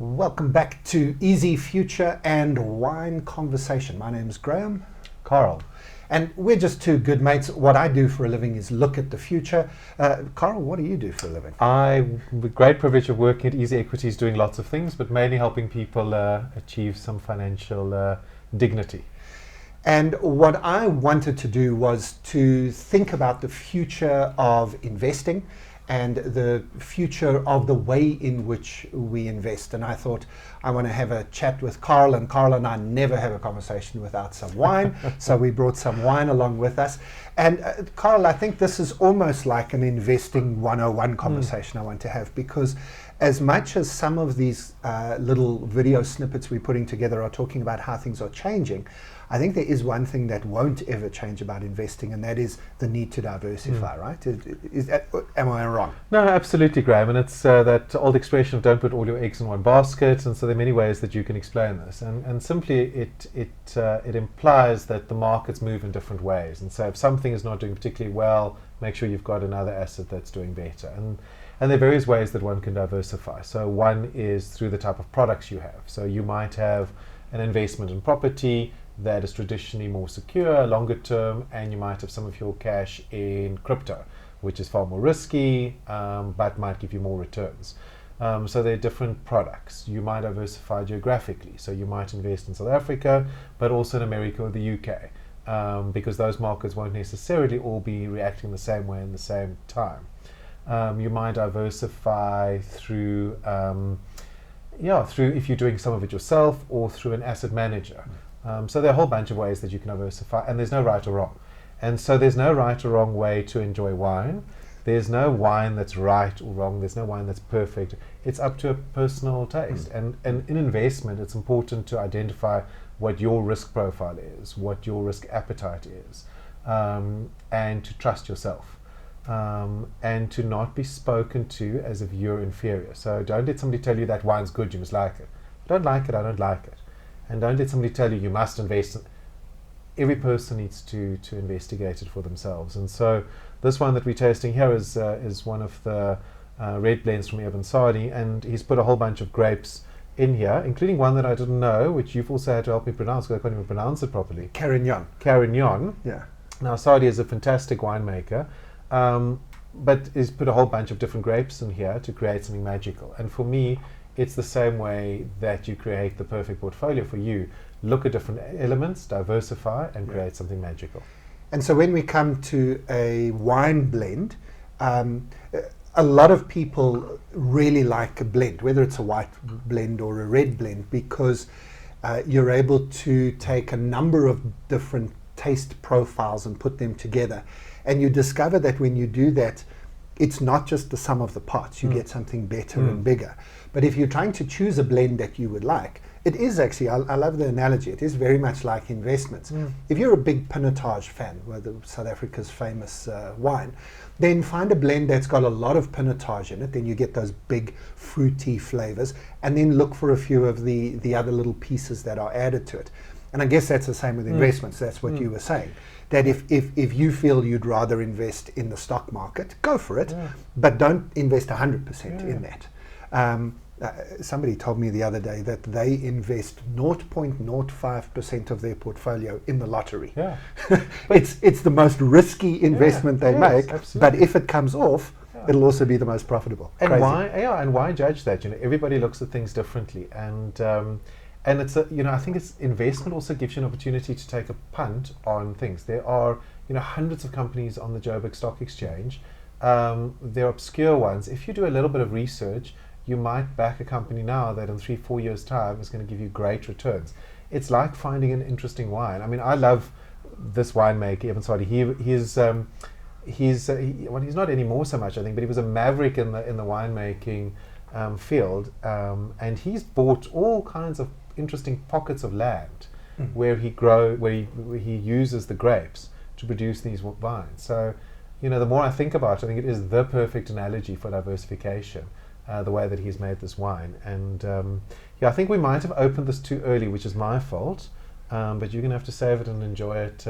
Welcome back to Easy Future and Wine Conversation. My name's Graham. Carel. And we're just two good mates. What I do for a living is look at the future. Carel, what do you do for a living? I, with great privilege of working at Easy Equities, doing lots of things, but mainly helping people achieve some financial dignity. And what I wanted to do was to think about the future of investing and the future of the way in which we invest. And I thought I want to have a chat with Carel, and Carel and I never have a conversation without some wine. So we brought some wine along with us. And Carel, I think this is almost like an investing 101 conversation I want to have, because as much as some of these little video snippets we're putting together are talking about how things are changing, I think there is one thing that won't ever change about investing, and that is the need to diversify, right? Am I wrong? No, absolutely, Graham. And it's that old expression of don't put all your eggs in one basket. And so there are many ways that you can explain this. And simply it implies that the markets move in different ways. And so if something is not doing particularly well, make sure you've got another asset that's doing better. And there are various ways that one can diversify. So one is through the type of products you have. So you might have an investment in property that is traditionally more secure, longer term, and you might have some of your cash in crypto, which is far more risky, but might give you more returns. So there are different products. You might diversify geographically. So you might invest in South Africa, but also in America or the UK, because those markets won't necessarily all be reacting the same way in the same time. You might diversify through if you're doing some of it yourself, or through an asset manager. So there are a whole bunch of ways that you can diversify, and there's no right or wrong. And so there's no right or wrong way to enjoy wine. There's no wine that's right or wrong. There's no wine that's perfect. It's up to a personal taste. And in investment, it's important to identify what your risk profile is, what your risk appetite is, and to trust yourself. And to not be spoken to as if you're inferior. So don't let somebody tell you that wine's good, you must like it. If you don't like it, I don't like it. And don't let somebody tell you you must invest. Every person needs to investigate it for themselves. And so this one that we're tasting here is one of the red blends from Evan Sadi, and he's put a whole bunch of grapes in here, including one that I didn't know, which you've also had to help me pronounce because I couldn't even pronounce it properly. Carignan. Carignan. Yeah. Now Sadi is a fantastic winemaker, but he's put a whole bunch of different grapes in here to create something magical. And for me, it's the same way that you create the perfect portfolio for you. Look at different elements, diversify, and create something magical. And so when we come to a wine blend, a lot of people really like a blend, whether it's a white blend or a red blend, because you're able to take a number of different taste profiles and put them together. And you discover that when you do that, it's not just the sum of the parts. You get something better and bigger. But if you're trying to choose a blend that you would like, it is actually, I love the analogy, it is very much like investments. If you're a big Pinotage fan, South Africa's famous wine, then find a blend that's got a lot of Pinotage in it, then you get those big fruity flavors, and then look for a few of the other little pieces that are added to it. And I guess that's the same with investments. That's what you were saying. That if you feel you'd rather invest in the stock market, go for it, but don't invest 100% in that. Somebody told me the other day that they invest 0.05% of their portfolio in the lottery. Yeah. It's the most risky investment they make, absolutely. but if it comes off, it'll also be the most profitable. And Crazy. why judge that? Everybody looks at things differently, and it's I think it's investment also gives you an opportunity to take a punt on things. There are hundreds of companies on the Joburg Stock Exchange. They're obscure ones. If you do a little bit of research, you might back a company now that in 3-4 years' time is going to give you great returns. It's like finding an interesting wine. I mean, I love this winemaker, Evan Sadi. He's not anymore so much, I think, but he was a maverick in the winemaking field, and he's bought all kinds of interesting pockets of land where he uses the grapes to produce these wines. So, the more I think about it, I think it is the perfect analogy for diversification. The way that he's made this wine, and I think we might have opened this too early, which is my fault, but you're gonna have to save it and enjoy it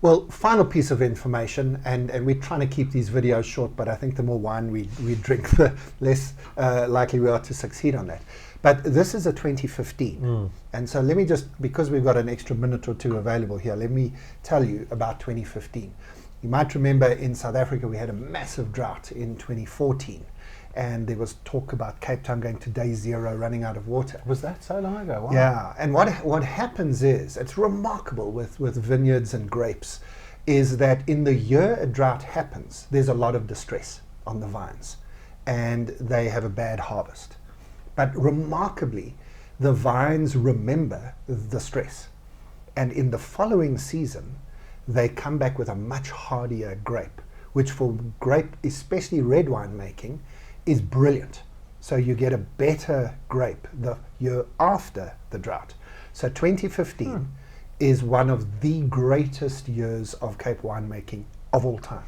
Well, final piece of information, and we're trying to keep these videos short, but I think the more wine we drink, the less likely we are to succeed on that. But this is a 2015. And so let me just, because we've got an extra minute or two available here, let me tell you about 2015. You might remember in South Africa we had a massive drought in 2014. And there was talk about Cape Town going to day zero, running out of water. Was that so long ago? Wow. Yeah, and what happens is, it's remarkable with vineyards and grapes, is that in the year a drought happens, there's a lot of distress on the vines, and they have a bad harvest. But remarkably, the vines remember the stress, and in the following season, they come back with a much hardier grape, which for grape, especially red wine making, is brilliant. So you get a better grape the year after the drought. So 2015 is one of the greatest years of Cape winemaking of all time.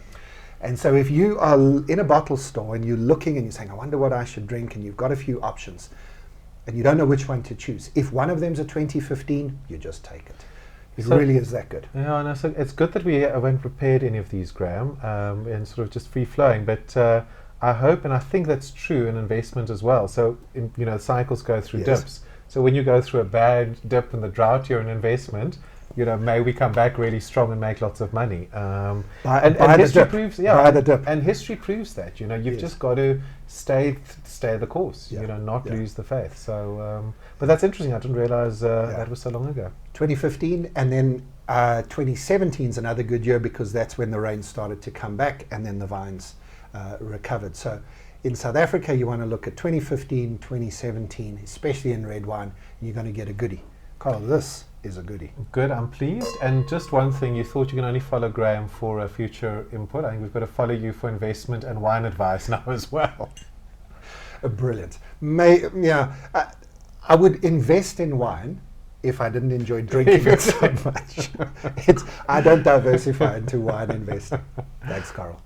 And so if you are in a bottle store and you're looking and you're saying, I wonder what I should drink, and you've got a few options and you don't know which one to choose, if one of them's a 2015, you just take it. It really is that good. Yeah, no, so it's good that we haven't prepared any of these, Graham, and sort of just free-flowing, but I hope, and I think that's true in investment as well. So, cycles go through dips. So when you go through a bad dip in the drought, you're an investment. May we come back really strong and make lots of money. And history proves, and history proves that. You've just got to stay the course. Not lose the faith. So, but that's interesting. I didn't realize that was so long ago. 2015, and then 2017 is another good year because that's when the rain started to come back, and then the vines recovered. So in South Africa, you want to look at 2015, 2017, especially in red wine, and you're going to get a goodie. Carel, this is a goodie. Good, I'm pleased. And just one thing, you thought you can only follow Graham for future input. I think we've got to follow you for investment and wine advice now as well. Brilliant. I would invest in wine if I didn't enjoy drinking it so much. I don't diversify into wine investing. Thanks, Carel.